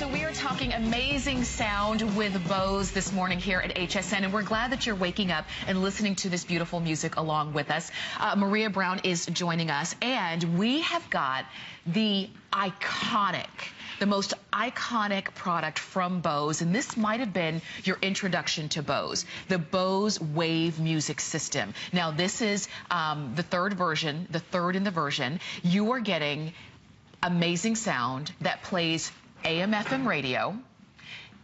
So we are talking amazing sound with Bose this morning here at HSN, and we're glad that you're waking up and listening to this beautiful music along with us. Maria Brown is joining us, and we have got the most iconic product from Bose, and this might have been your introduction to Bose, the Bose Wave Music System. Now, this is the third in the version. You are getting amazing sound that plays AM, FM radio.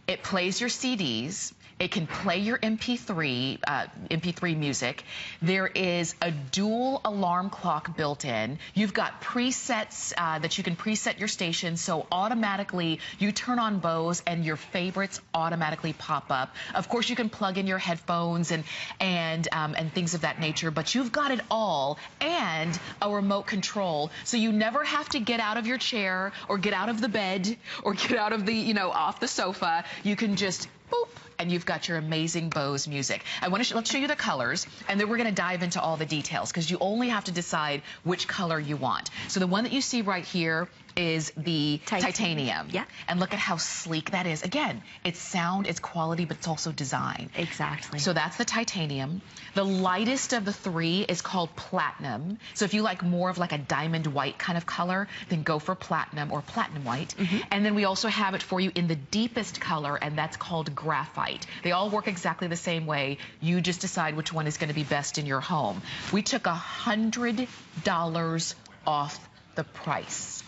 It plays your CDs. It can play your MP3 music. There is a dual alarm clock built in. You've got presets that you can preset your station, so automatically you turn on Bose and your favorites automatically pop up. Of course, you can plug in your headphones and things of that nature, but you've got it all and a remote control, so you never have to get out of your chair or get out of the bed or get out of the, off the sofa. You can just boop, and you've got your amazing Bose music. Let's show you the colors, and then we're going to dive into all the details, because you only have to decide which color you want. So the one that you see right here is the titanium. Yeah. And look at how sleek that is. Again, it's sound, it's quality, but it's also design. Exactly. So that's the titanium. The lightest of the three is called platinum. So if you like more of like a diamond white kind of color, then go for platinum or platinum white. And then we also have it for you in the deepest color, and that's called graphite. They all work exactly the same way. You just decide which one is going to be best in your home. We took $100 off the price.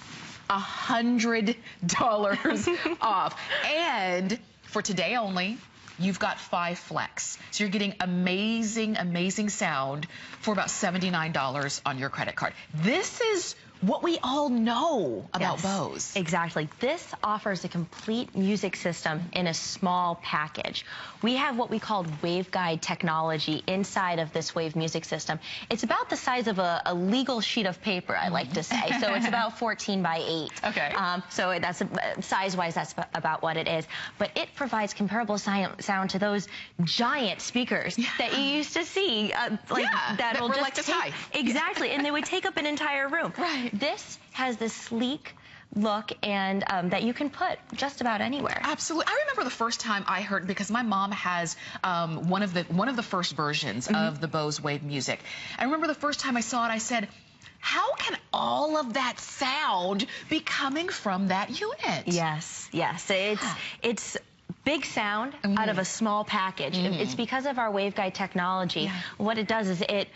$100 off. And for today only, you've got 5 flex. So you're getting amazing, amazing sound for about $79 on your credit card. This is what we all know about Bose. Exactly. This offers a complete music system in a small package. We have what we call waveguide technology inside of this Wave music system. It's about the size of a legal sheet of paper, I like to say. So it's about 14 by 8. Okay. So that's size-wise, that's about what it is. But it provides comparable sound to those giant speakers that you used to see, that will just this high. Exactly, and they would take up an entire room. Right. This has this sleek look and that you can put just about anywhere. Absolutely. I remember the first time I heard, because my mom has one of the first versions of the Bose Wave music. I remember the first time I saw it, I said, how can all of that sound be coming from that unit? Yes, yes. It's big sound out of a small package. It's because of our waveguide technology. What it does is it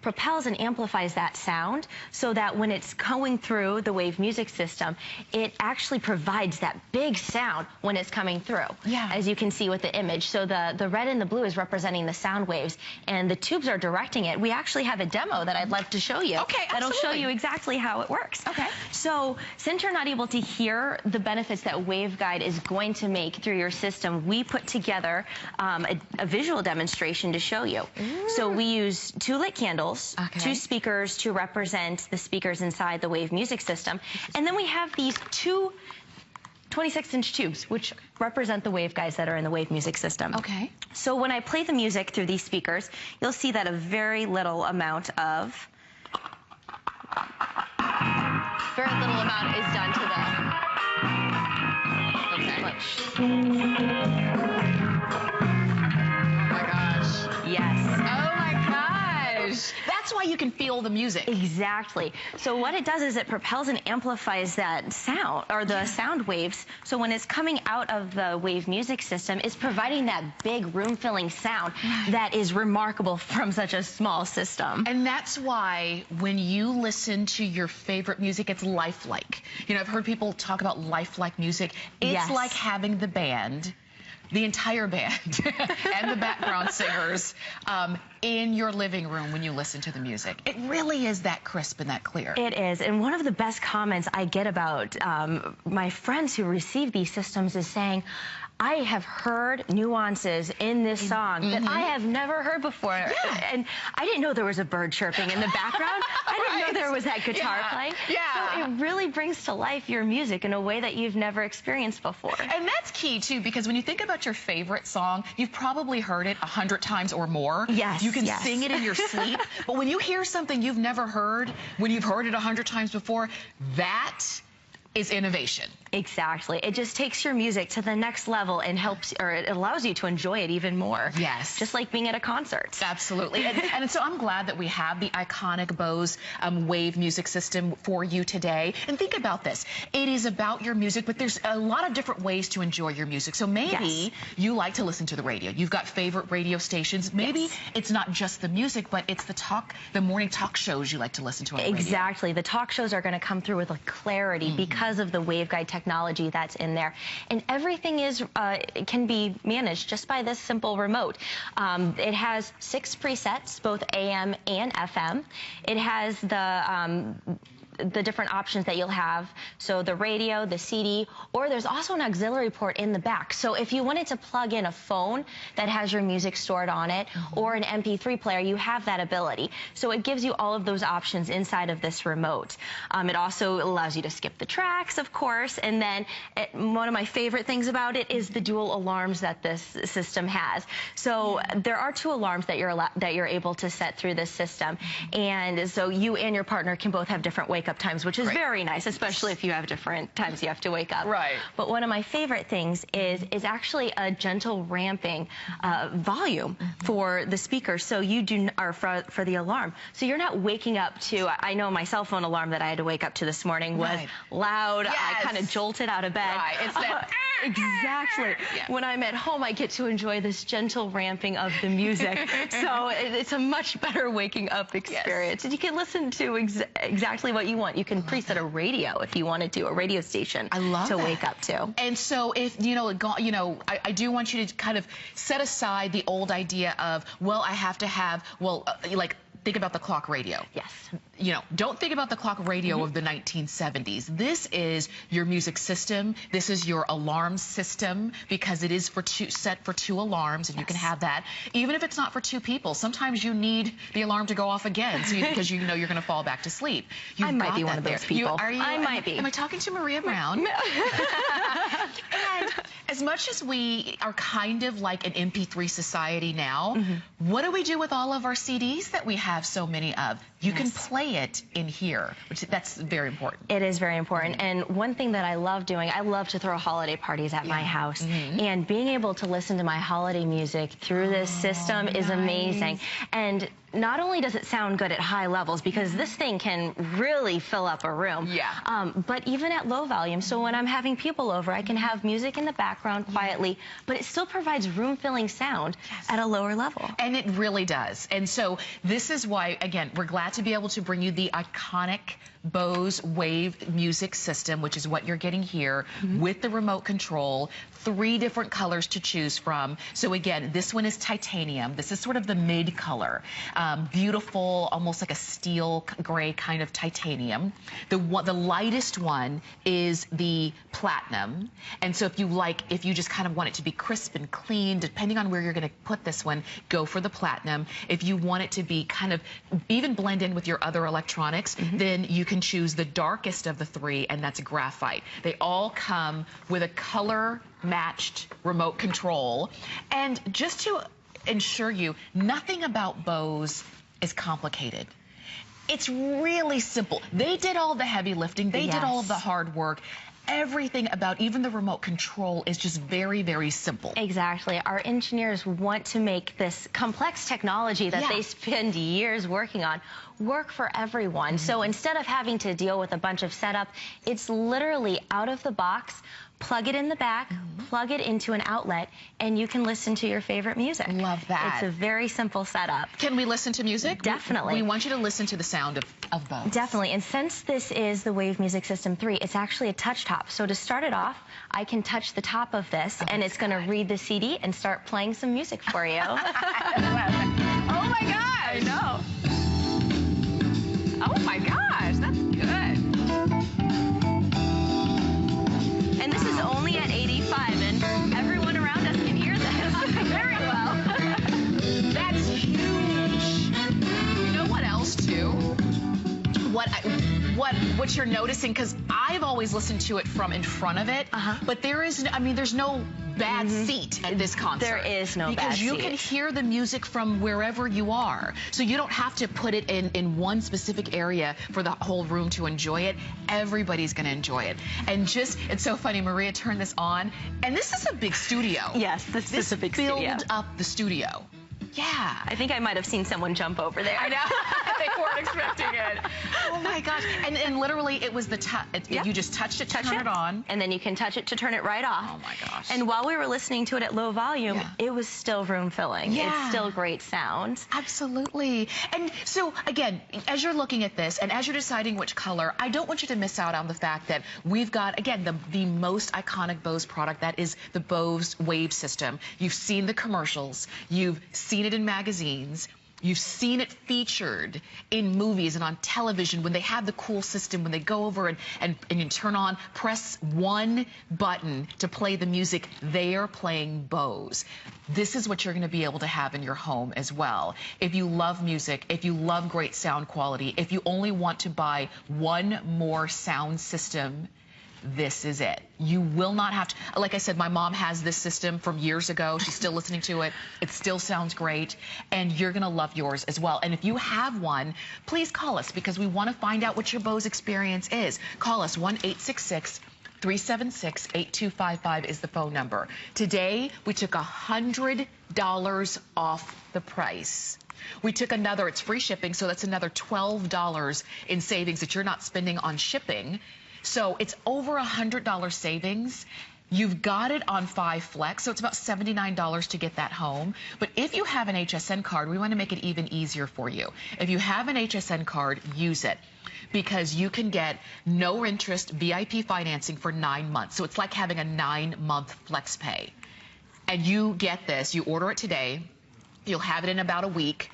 propels and amplifies that sound so that when it's going through the Wave music system, it actually provides that big sound when it's coming through, as you can see with the image. So the red and the blue is representing the sound waves, and the tubes are directing it. We actually have a demo that I'd love to show you. Okay, that'll show you exactly how it works. Okay. So since you're not able to hear the benefits that waveguide is going to make through your system, we put together a visual demonstration to show you. So we use 2 lit candles, 2 speakers to represent the speakers inside the Wave music system. And then we have these 2 26-inch tubes, which represent the waveguides that are in the Wave music system. Okay. So when I play the music through these speakers, you'll see that a very little amount is done to the... That's why you can feel the music. Exactly. So what it does is it propels and amplifies that sound, or the sound waves. So when it's coming out of the Wave music system, it's providing that big room-filling sound that is remarkable from such a small system. And that's why when you listen to your favorite music, it's lifelike. I've heard people talk about lifelike music. It's like having the band, the entire band, and the background singers in your living room when you listen to the music. It really is that crisp and that clear. It is, and one of the best comments I get about my friends who receive these systems is saying, I have heard nuances in this song that I have never heard before. And I didn't know there was a bird chirping in the background. I didn't know there was that guitar playing. So it really brings to life your music in a way that you've never experienced before. And that's key, too, because when you think about your favorite song, you've probably heard it 100 times or more. Yes. You can sing it in your sleep. But when you hear something you've never heard, when you've heard it 100 times before, that is innovation. Exactly. It just takes your music to the next level and helps, or it allows you to enjoy it even more. Yes. Just like being at a concert. Absolutely. And so I'm glad that we have the iconic Bose Wave music system for you today. And think about this. It is about your music, but there's a lot of different ways to enjoy your music. So maybe you like to listen to the radio. You've got favorite radio stations. Maybe it's not just the music, but it's the morning talk shows you like to listen to on the radio. Exactly. The talk shows are going to come through with a clarity because of the waveguide technology that's in there. And everything it can be managed just by this simple remote. It has 6 presets, both AM and FM. It has the different options that you'll have. So the radio, the CD, or there's also an auxiliary port in the back. So if you wanted to plug in a phone that has your music stored on it or an MP3 player, you have that ability. So it gives you all of those options inside of this remote. It also allows you to skip the tracks, of course, and then one of my favorite things about it is the dual alarms that this system has. So there are 2 alarms that you're able to set through this system, and so you and your partner can both have different wake-up times, which is very nice, especially if you have different times you have to wake up. Right. But one of my favorite things is actually a gentle ramping volume for the speaker, so you do, or for the alarm. So you're not waking up to, I know my cell phone alarm that I had to wake up to this morning was loud. Yes. I kind of jolted out of bed. Right. It's that exactly. Yeah. When I'm at home, I get to enjoy this gentle ramping of the music. So it's a much better waking up experience. And you can listen to exactly what you want. You can preset a radio if you wanted to, a radio station to wake up to. And so if, I do want you to kind of set aside the old idea of, well, I have to have, think about the clock radio. Yes. Don't think about the clock radio of the 1970s. This is your music system. This is your alarm system, because it is set for 2 alarms, and you can have that. Even if it's not for 2 people, sometimes you need the alarm to go off again because you know you're going to fall back to sleep. I might be one of those people. I might be. Am I talking to Maria Brown? And as much as we are kind of like an MP3 society now, what do we do with all of our CDs that we have so many of? You can play it in here, that's very important. It is very important. And one thing that I love doing, I love to throw holiday parties at my house. And being able to listen to my holiday music through this system is amazing. And not only does it sound good at high levels, because this thing can really fill up a room, but even at low volume. So when I'm having people over, I can have music in the background quietly, but it still provides room-filling sound at a lower level. And it really does. And so this is why, again, we're glad to be able to bring you the iconic Bose Wave music system, which is what you're getting here, with the remote control, 3 different colors to choose from. So again, this one is titanium. This is sort of the mid color. Beautiful, almost like a steel gray kind of titanium. The lightest one is the platinum. And so if you just kind of want it to be crisp and clean, depending on where you're going to put this one, go for the platinum. If you want it to be kind of even blend in with your other electronics, then you can choose the darkest of the 3, and that's graphite. They all come with a color matched remote control. And just to ensure you, nothing about Bose is complicated. It's really simple. They did all the heavy lifting. They did all of the hard work. Everything about even the remote control is just very, very simple. Exactly. Our engineers want to make this complex technology that they spend years working on work for everyone. So instead of having to deal with a bunch of setup, it's literally out of the box. Plug it in the back, plug it into an outlet, and you can listen to your favorite music. Love that. It's a very simple setup. Can we listen to music? Definitely. We want you to listen to the sound of Bose. Definitely. And since this is the Wave Music System 3, it's actually a touch top. So to start it off, I can touch the top of this, and it's going to read the CD and start playing some music for you. Oh my gosh! I know. Oh my gosh, that's good. And this is only at 85, and everyone around us can hear this very well. That's huge. You know what else, too? What you're noticing, because I've always listened to it from in front of it, but there's no bad seat at this concert. There is no bad seat. Because you can hear the music from wherever you are. So you don't have to put it in one specific area for the whole room to enjoy it. Everybody's going to enjoy it. And just, it's so funny, Maria turned this on, and this is a big studio. Yes, this is a big studio. Filled up the studio. Yeah. I think I might have seen someone jump over there. I know. They weren't expecting it. Oh my gosh. And literally it was the you just touched it to turn it on. And then you can touch it to turn it right off. Oh my gosh. And while we were listening to it at low volume, it was still room filling. Yeah. It's still great sound. Absolutely. And so again, as you're looking at this and as you're deciding which color, I don't want you to miss out on the fact that we've got, again, the most iconic Bose product. That is the Bose Wave system. You've seen the commercials. You've seen it in magazines. You've seen it featured in movies and on television when they have the cool system, when they go over and you turn on, press one button to play the music, they are playing Bose. This is what you're going to be able to have in your home as well. If you love music, if you love great sound quality, if you only want to buy one more sound system, this is it. You will not have to, like I said, my mom has this system from years ago. She's still listening to it. It still sounds great, and you're gonna love yours as well. And if you have one, please call us because we wanna find out what your Bose experience is. Call us, 1-866-376-8255 is the phone number. Today, we took $100 off the price. We took another, it's free shipping, so that's another $12 in savings that you're not spending on shipping. So it's over $100 savings. You've got it on 5 Flex, so it's about $79 to get that home. But if you have an HSN card, we want to make it even easier for you. If you have an HSN card, use it because you can get no interest VIP financing for 9 months. So it's like having a 9-month Flex Pay. And you get this, you order it today, you'll have it in about a week,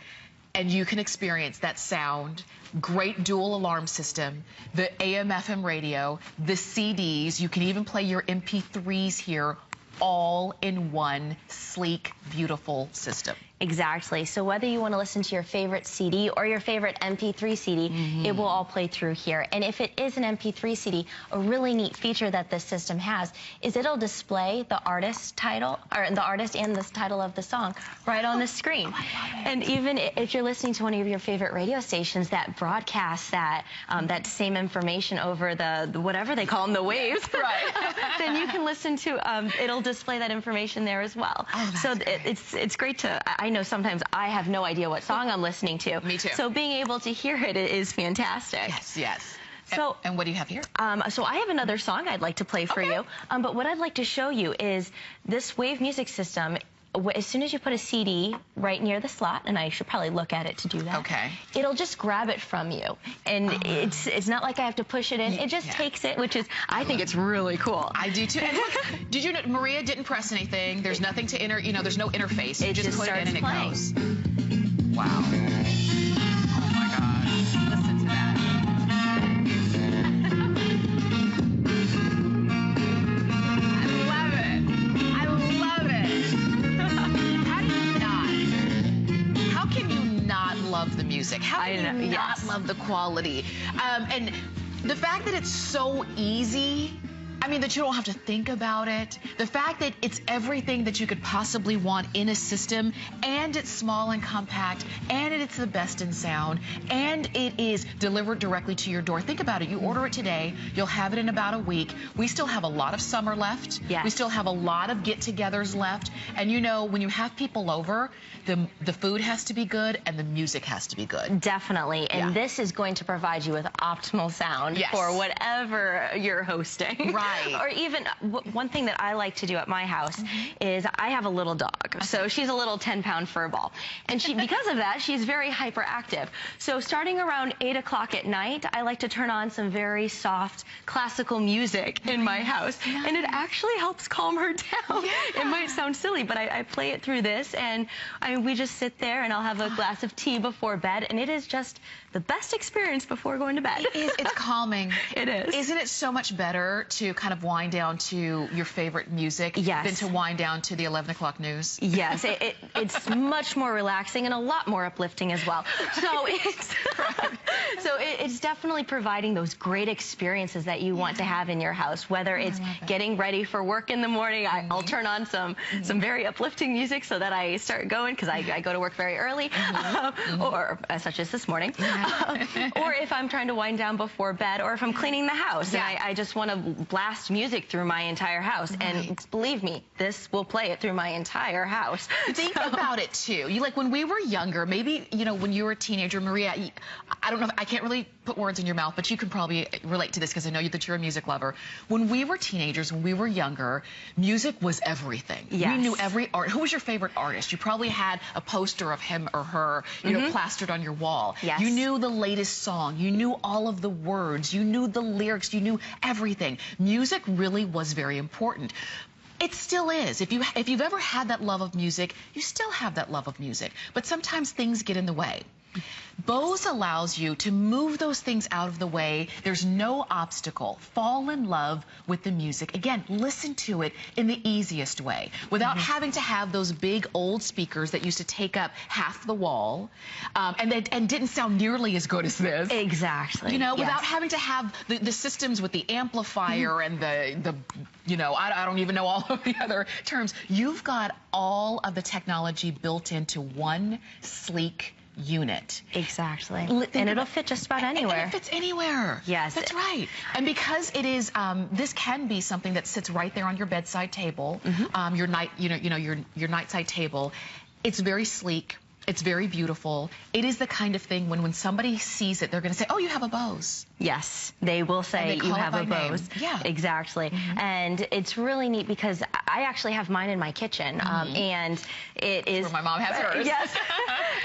and you can experience that sound, great dual alarm system, the AM/FM radio, the CDs. You can even play your MP3s here, all in one sleek, beautiful system. Exactly. So whether you want to listen to your favorite CD or your favorite MP3 CD, it will all play through here. And if it is an MP3 CD, a really neat feature that this system has is it'll display the artist title, or the artist and the title of the song right on the screen. Oh, I love it. And even if you're listening to one of your favorite radio stations that broadcasts that that same information over the whatever they call them, the waves, right? then you can listen to, it'll display that information there as well. Oh, so it's great to, I know sometimes I have no idea what song I'm listening to. Me too. So being able to hear it is fantastic. Yes, yes. So, and what do you have here? So I have another song I'd like to play for you. But what I'd like to show you is this Wave music system. As soon as you put a CD right near the slot, and I should probably look at it to do that. Okay. It'll just grab it from you, and it's not like I have to push it in. It just takes it, which is I think it's really cool. I do too. And look, did you know Maria didn't press anything? There's nothing to there's no interface. You just put it in and playing. it goes. Wow. Oh my gosh. Listen to that. Love the music. How can you not love the quality? And the fact that it's so easy, I mean, that you don't have to think about it. The fact that it's everything that you could possibly want in a system, and it's small and compact, and it's the best in sound, and it is delivered directly to your door. Think about it. You order it today, you'll have it in about a week. We still have a lot of summer left. Yes. We still have a lot of get-togethers left. And you know, when you have people over, the food has to be good and the music has to be good. Definitely. And this is going to provide you with optimal sound for whatever you're hosting. Right. Or even one thing that I like to do at my house is I have a little dog. So she's a little 10-pound fur ball. And because of that, she's very hyperactive. So starting around 8 o'clock at night, I like to turn on some very soft classical music in my house. And it actually helps calm her down. It might sound silly, but I play it through this, and we just sit there and I'll have a glass of tea before bed, and it is just the best experience before going to bed. It is. It's calming. It is. Isn't it so much better to kind of wind down to your favorite music than to wind down to the 11 o'clock news? Yes, it's much more relaxing and a lot more uplifting as well. So it's definitely providing those great experiences that you want to have in your house, whether it's getting ready for work in the morning. I'll turn on some very uplifting music so that I start going, because I go to work very early, or such as this morning, or if I'm trying to wind down before bed, or if I'm cleaning the house and I just want to blast music through my entire house. And believe me, this will play it through my entire house. Think about it too. Like when we were younger, maybe, you know, when you were a teenager, Maria, I don't know, I can't really put words in your mouth, but you can probably relate to this because I know that you're a music lover. When we were teenagers, when we were younger, music was everything. Yes. We knew every art. Who was your favorite artist? You probably had a poster of him or her, you know, plastered on your wall. Yes. You knew the latest song. You knew all of the words. You knew the lyrics. You knew everything. Music really was very important. It still is. If you've ever had that love of music, you still have that love of music. But sometimes things get in the way. Bose allows you to move those things out of the way. There's no obstacle. Fall in love with the music. Again, listen to it in the easiest way without having to have those big old speakers that used to take up half the wall and didn't sound nearly as good as this. Exactly. You know, without having to have the systems with the amplifier and the you know, I don't even know all of the other terms. You've got all of the technology built into one sleek unit. Exactly. And it'll fit just about anywhere. And it fits anywhere. Yes. That's right. And because it is, this can be something that sits right there on your bedside table, your nightside table. It's very sleek. It's very beautiful. It is the kind of thing when somebody sees it, they're going to say, "Oh, you have a Bose." Yes, they will say you have a Bose. Yeah, exactly. And it's really neat because I actually have mine in my kitchen, and it is where my mom has hers. Yes,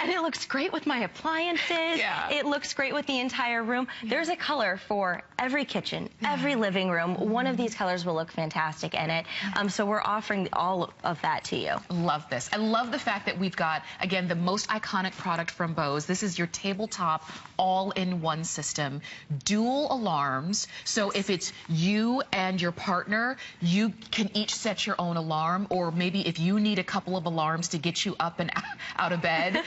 and it looks great with my appliances. Yeah. It looks great with the entire room. There's a color for every kitchen, every living room. One of these colors will look fantastic in it. So we're offering all of that to you. Love this. I love the fact that we've got, again, the most iconic product from Bose. This is your tabletop all-in-one system. Dual alarms, so if it's you and your partner, you can each set your own alarm, or maybe if you need a couple of alarms to get you up and out of bed,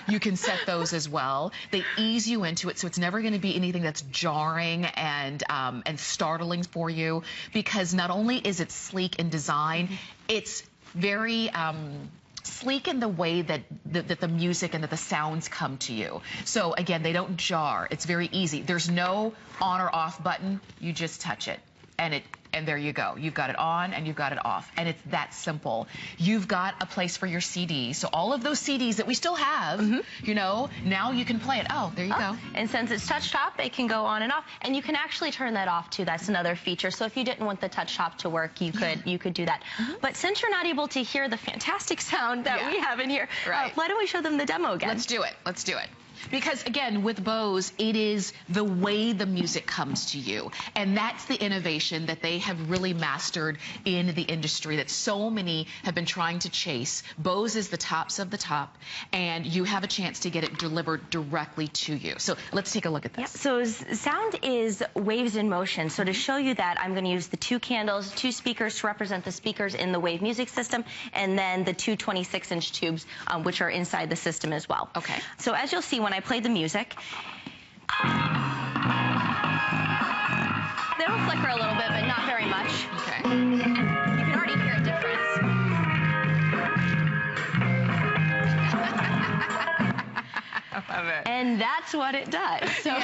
you can set those as well. They ease you into it, so it's never going to be anything that's jarring and startling for you, because not only is it sleek in design, it's very sleek in the way that the music and that the sounds come to you. So again, they don't jar. It's very easy. There's no on or off button. You just touch it, and there you go. You've got it on and you've got it off, and it's that simple. You've got a place for your CDs. So all of those CDs that we still have, you know, now you can play it. Oh, there you go. And since it's touch top, it can go on and off, and you can actually turn that off too. That's another feature. So if you didn't want the touch top to work, you could do that. But since you're not able to hear the fantastic sound that we have in here, why don't we show them the demo again? Let's do it. Let's do it. Because again, with Bose, it is the way the music comes to you. And that's the innovation that they have really mastered in the industry that so many have been trying to chase. Bose is the tops of the top, and you have a chance to get it delivered directly to you. So let's take a look at this. So sound is waves in motion. So to show you that, I'm going to use the two candles, two speakers to represent the speakers in the Wave music system, and then the two 26-inch tubes, which are inside the system as well. Okay. So as you'll see when I play the music, they'll flicker a little bit, but not very much. Okay. You can already hear a difference. I love it. And that's what it does. So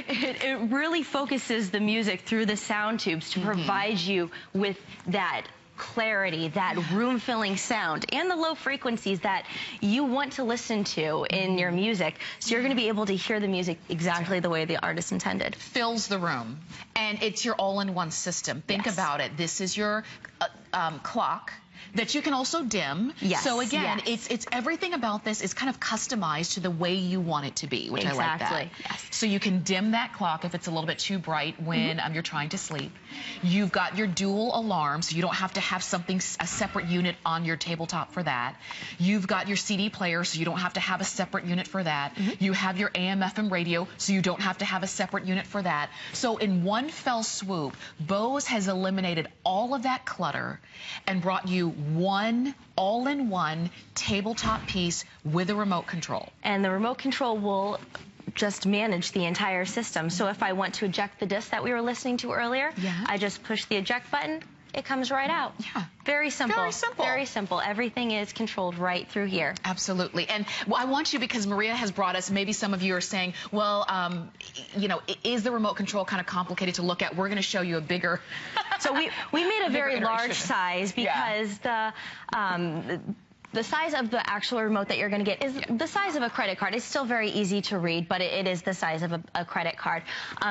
it really focuses the music through the sound tubes to provide you with that clarity, that room-filling sound, and the low frequencies that you want to listen to in your music. So you're going to be able to hear the music exactly the way the artist intended. Fills the room, and it's your all-in-one system. Think about it. This is your clock. that you can also dim. Yes. So again, yes. it's everything about this is kind of customized to the way you want it to be, which I like that. Yes. So you can dim that clock if it's a little bit too bright when you're trying to sleep. You've got your dual alarm, so you don't have to have a separate unit on your tabletop for that. You've got your CD player, so you don't have to have a separate unit for that. You have your AM/FM radio, so you don't have to have a separate unit for that. So in one fell swoop, Bose has eliminated all of that clutter and brought you one all-in-one tabletop piece with a remote control. And the remote control will just manage the entire system. So if I want to eject the disc that we were listening to earlier, I just push the eject button, it comes right out. Yeah. Very simple. Very simple. Very simple. Everything is controlled right through here. Absolutely. And I want you, because Maria has brought us, maybe some of you are saying, well, you know, is the remote control kind of complicated to look at? We're going to show you a bigger... So we made a very large size because the size of the actual remote that you're going to get is the size of a credit card. It's still very easy to read, but it is the size of a credit card.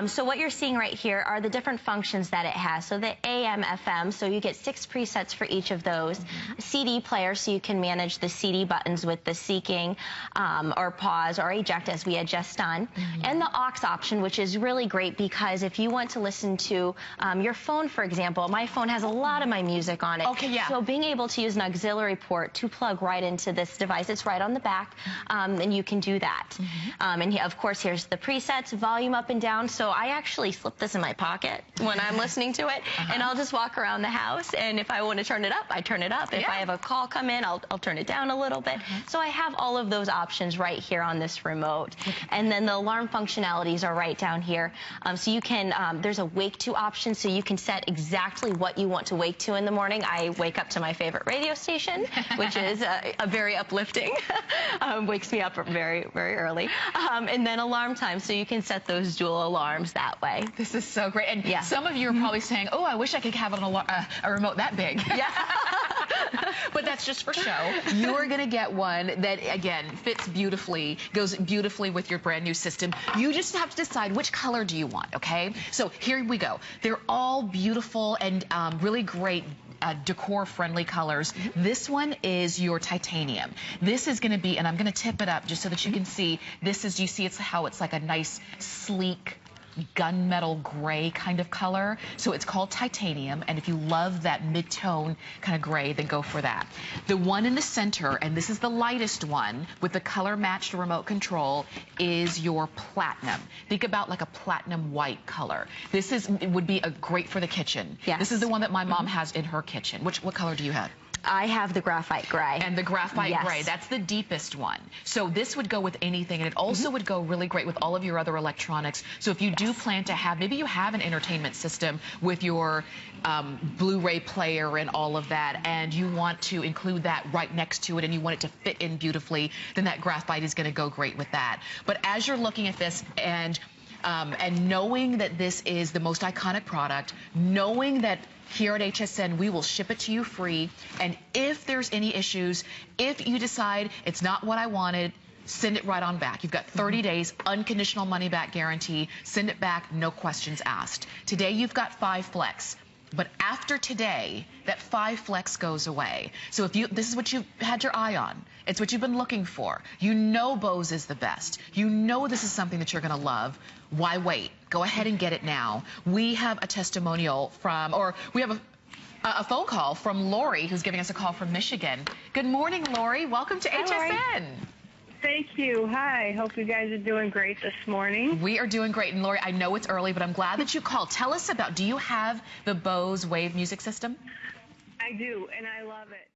So what you're seeing right here are the different functions that it has. So the AM, FM, so you get 6 presets for each of those. CD player, so you can manage the CD buttons with the seeking or pause or eject, as we had just done. And the aux option, which is really great because if you want to listen to your phone, for example, my phone has a lot of my music on it. Okay, yeah. So being able to use an auxiliary port to plug right into this device. It's right on the back, and you can do that. And of course, here's the presets, volume up and down. So I actually slip this in my pocket when I'm listening to it, and I'll just walk around the house. And if I want to turn it up, I turn it up. If I have a call come in, I'll turn it down a little bit. So I have all of those options right here on this remote. And then the alarm functionalities are right down here. So you can, there's a wake to option, so you can set exactly what you want to wake to in the morning. I wake up to my favorite radio station, which is a very uplifting, wakes me up very, very early. And then alarm time, so you can set those dual alarms that way. This is so great. And some of you are probably saying, oh, I wish I could have a remote that big. Yeah. But that's just for show. You're going to get one that, again, fits beautifully, goes beautifully with your brand new system. You just have to decide which color do you want, okay? So here we go. They're all beautiful and really great decor-friendly colors. This one is your titanium. This is going to be, and I'm going to tip it up just so that you can see, this is, you see it's how it's like a nice, sleek, gunmetal gray kind of color. So it's called titanium, and if you love that mid-tone kind of gray, then go for that. The one in the center, and this is the lightest one with the color-matched remote control, is your platinum. Think about like a platinum white color. This would be great for the kitchen. Yes. This is the one that my mom has in her kitchen. What color do you have? I have the graphite gray. And the graphite gray, that's the deepest one. So this would go with anything, and it also would go really great with all of your other electronics. So if you do plan to have, maybe you have an entertainment system with your Blu-ray player and all of that, and you want to include that right next to it, and you want it to fit in beautifully, then that graphite is going to go great with that. But as you're looking at this and knowing that this is the most iconic product, knowing that here at HSN, we will ship it to you free. And if there's any issues, if you decide it's not what I wanted, send it right on back. You've got 30 days, unconditional money back guarantee. Send it back, no questions asked. Today, you've got 5 flex. But after today, that 5 flex goes away. So if this is what you've had your eye on, it's what you've been looking for. You know Bose is the best. You know this is something that you're going to love. Why wait? Go ahead and get it now. We have a testimonial from, or we have a phone call from Lori, who's giving us a call from Michigan. Good morning, Lori. Welcome to HSN. Thank you. Hi. Hope you guys are doing great this morning. We are doing great. And Lori, I know it's early, but I'm glad that you called. Tell us about, do you have the Bose Wave music system? I do, and I love it.